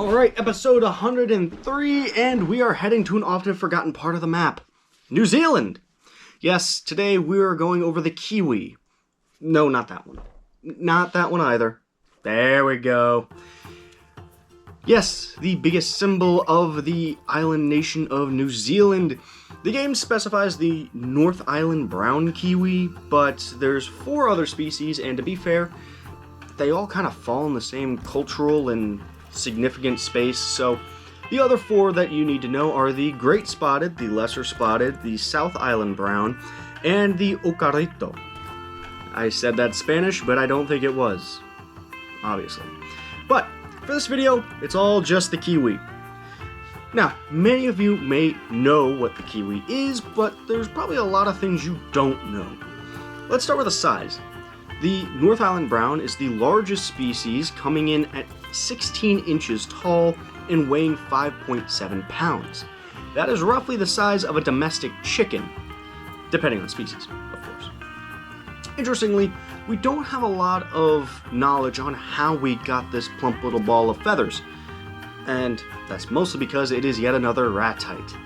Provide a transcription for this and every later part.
Alright, episode 103, and we are heading to an often forgotten part of the map. New Zealand! Yes, today we are going over the Kiwi. No, not that one. Not that one either. There we go. Yes, the biggest symbol of the island nation of New Zealand. The game specifies the North Island brown kiwi, but there's 4 other species, and to be fair, they all kind of fall in the same cultural and significant space, so the other 4 that you need to know are the Great Spotted, the Lesser Spotted, the South Island Brown, and the Ocarito. I said that Spanish, but I don't think it was, obviously. But for this video, it's all just the Kiwi. Now, many of you may know what the Kiwi is, but there's probably a lot of things you don't know. Let's start with the size. The North Island Brown is the largest species, coming in at 16 inches tall and weighing 5.7 pounds. That is roughly the size of a domestic chicken, depending on species, of course. Interestingly, we don't have a lot of knowledge on how we got this plump little ball of feathers, and that's mostly because it is yet another ratite.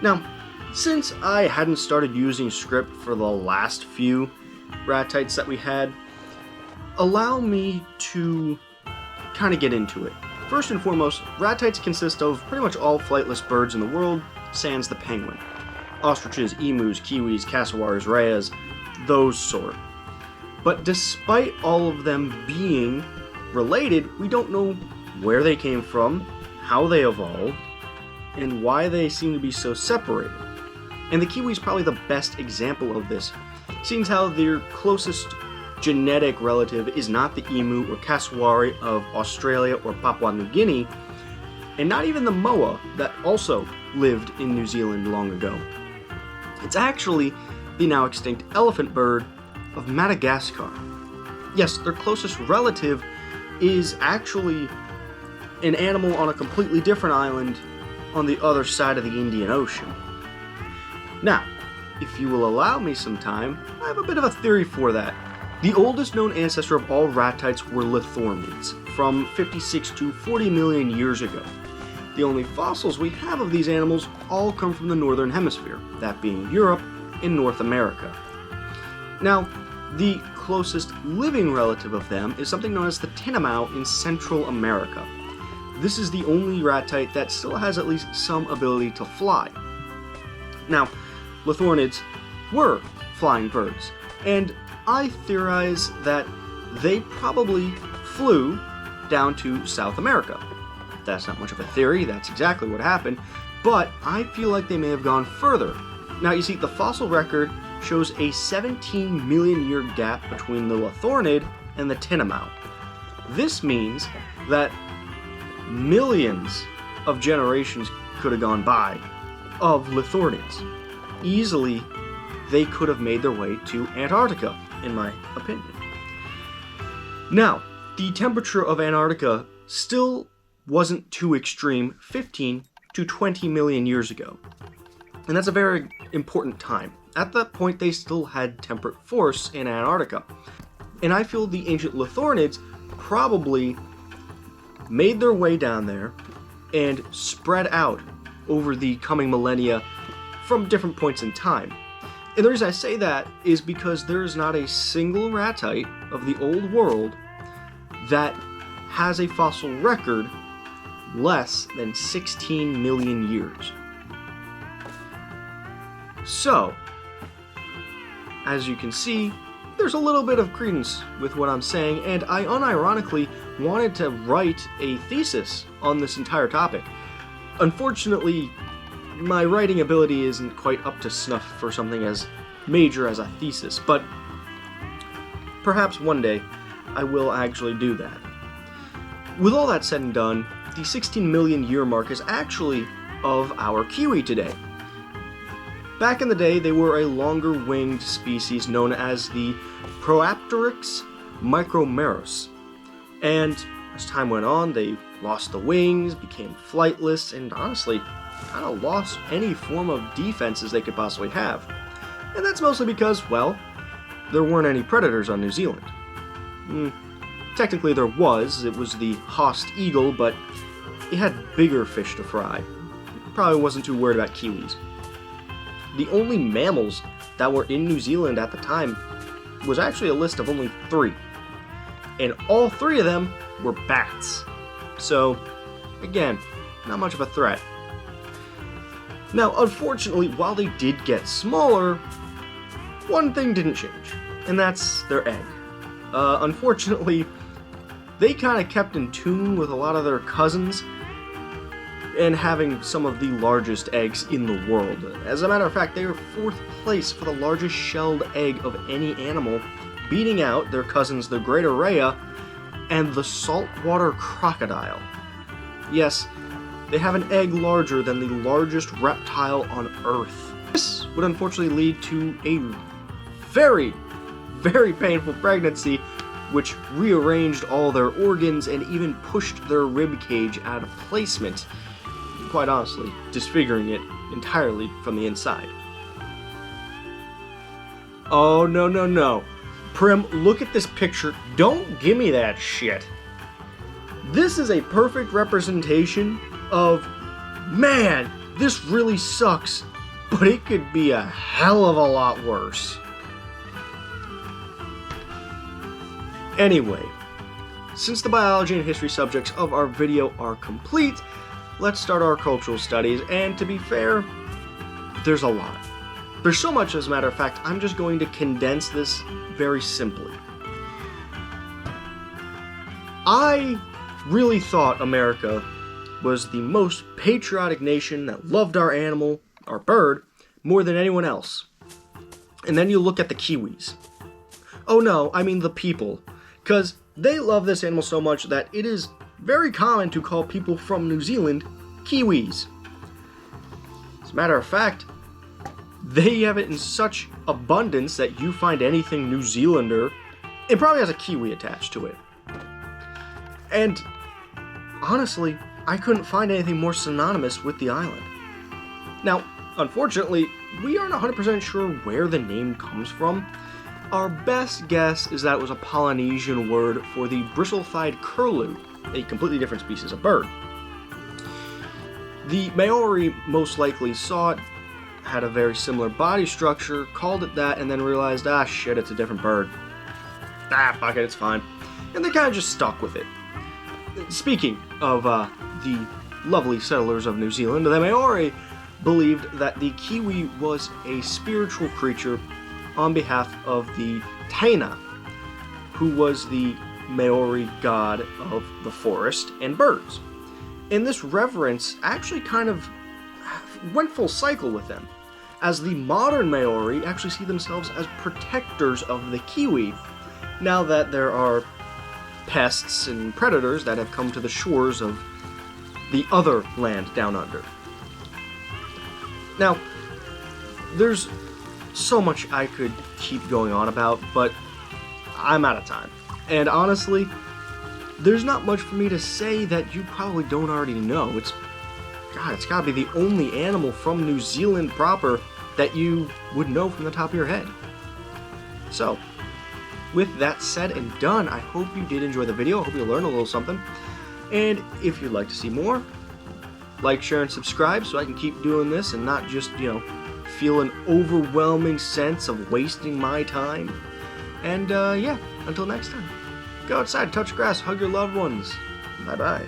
Now, since I hadn't started using script for the last few ratites that we had, allow me to kind of get into it. First and foremost, ratites consist of pretty much all flightless birds in the world, sans the penguin. Ostriches, emus, kiwis, cassowaries, rheas, those sort. But despite all of them being related, we don't know where they came from, how they evolved, and why they seem to be so separated. And the kiwi is probably the best example of this, seeing how their closest genetic relative is not the emu or cassowary of Australia or Papua New Guinea, and not even the moa that also lived in New Zealand long ago. It's actually the now extinct elephant bird of Madagascar. Yes, their closest relative is actually an animal on a completely different island on the other side of the Indian Ocean. Now, if you will allow me some time, I have a bit of a theory for that. The oldest known ancestor of all ratites were lithoornids, from 56 to 40 million years ago. The only fossils we have of these animals all come from the northern hemisphere, that being Europe and North America. Now, the closest living relative of them is something known as the tinamou in Central America. This is the only ratite that still has at least some ability to fly. Now, lithoornids were flying birds, and I theorize that they probably flew down to South America. That's not much of a theory, that's exactly what happened, but I feel like they may have gone further. Now, you see, the fossil record shows a 17 million year gap between the lithoornid and the tinamou. This means that millions of generations could have gone by of lithoornids. Easily, they could have made their way to Antarctica, in my opinion. Now, the temperature of Antarctica still wasn't too extreme 15 to 20 million years ago. And that's a very important time. At that point, they still had temperate forests in Antarctica. And I feel the ancient lithoornids probably made their way down there and spread out over the coming millennia from different points in time. And the reason I say that is because there is not a single ratite of the old world that has a fossil record less than 16 million years. So, as you can see, there's a little bit of credence with what I'm saying, and I unironically wanted to write a thesis on this entire topic. Unfortunately, my writing ability isn't quite up to snuff for something as major as a thesis, but perhaps one day I will actually do that. With all that said and done, the 16 million year mark is actually of our kiwi today. Back in the day, they were a longer winged species known as the Proapteryx micromerus, and as time went on, they lost the wings, became flightless, and honestly, kind of lost any form of defenses they could possibly have. And that's mostly because, well, there weren't any predators on New Zealand. Technically there was, it was the Host eagle, but it had bigger fish to fry. Probably wasn't too worried about kiwis. The only mammals that were in New Zealand at the time was actually a list of only 3. And all 3 of them were bats. So, again, not much of a threat. Now, unfortunately, while they did get smaller, one thing didn't change, and that's their egg. Unfortunately, they kind of kept in tune with a lot of their cousins and having some of the largest eggs in the world. As a matter of fact, they are 4th place for the largest shelled egg of any animal, beating out their cousins the greater rhea and the saltwater crocodile. Yes, they have an egg larger than the largest reptile on Earth. This would unfortunately lead to a very, very painful pregnancy, which rearranged all their organs and even pushed their rib cage out of placement, quite honestly, disfiguring it entirely from the inside. Oh, no, no, no. Prim, look at this picture. Don't give me that shit. This is a perfect representation of, man, this really sucks, but it could be a hell of a lot worse. Anyway, since the biology and history subjects of our video are complete, let's start our cultural studies, and to be fair, there's a lot. There's so much, as a matter of fact, I'm just going to condense this very simply. I really thought America was the most patriotic nation that loved our animal, our bird, more than anyone else. And then you look at the Kiwis. Oh no, I mean the people. Because they love this animal so much that it is very common to call people from New Zealand Kiwis. As a matter of fact, they have it in such abundance that you find anything New Zealander, it probably has a Kiwi attached to it. And honestly, I couldn't find anything more synonymous with the island. Now, unfortunately, we aren't 100% sure where the name comes from. Our best guess is that it was a Polynesian word for the bristle-thighed curlew, a completely different species of bird. The Maori most likely saw it, had a very similar body structure, called it that, and then realized, ah shit, it's a different bird. Ah, fuck it, it's fine. And they kind of just stuck with it. Speaking of the lovely settlers of New Zealand, the Maori believed that the kiwi was a spiritual creature on behalf of the Taina, who was the Maori god of the forest and birds. And this reverence actually kind of went full cycle with them, as the modern Maori actually see themselves as protectors of the kiwi, now that there are pests and predators that have come to the shores of the other land down under. Now, there's so much I could keep going on about, but I'm out of time. And honestly, there's not much for me to say that you probably don't already know. It's gotta be the only animal from New Zealand proper that you would know from the top of your head. So, with that said and done, I hope you did enjoy the video. I hope you learned a little something. And if you'd like to see more, like, share, and subscribe so I can keep doing this and not just, feel an overwhelming sense of wasting my time. And, yeah, until next time. Go outside, touch grass, hug your loved ones. Bye-bye.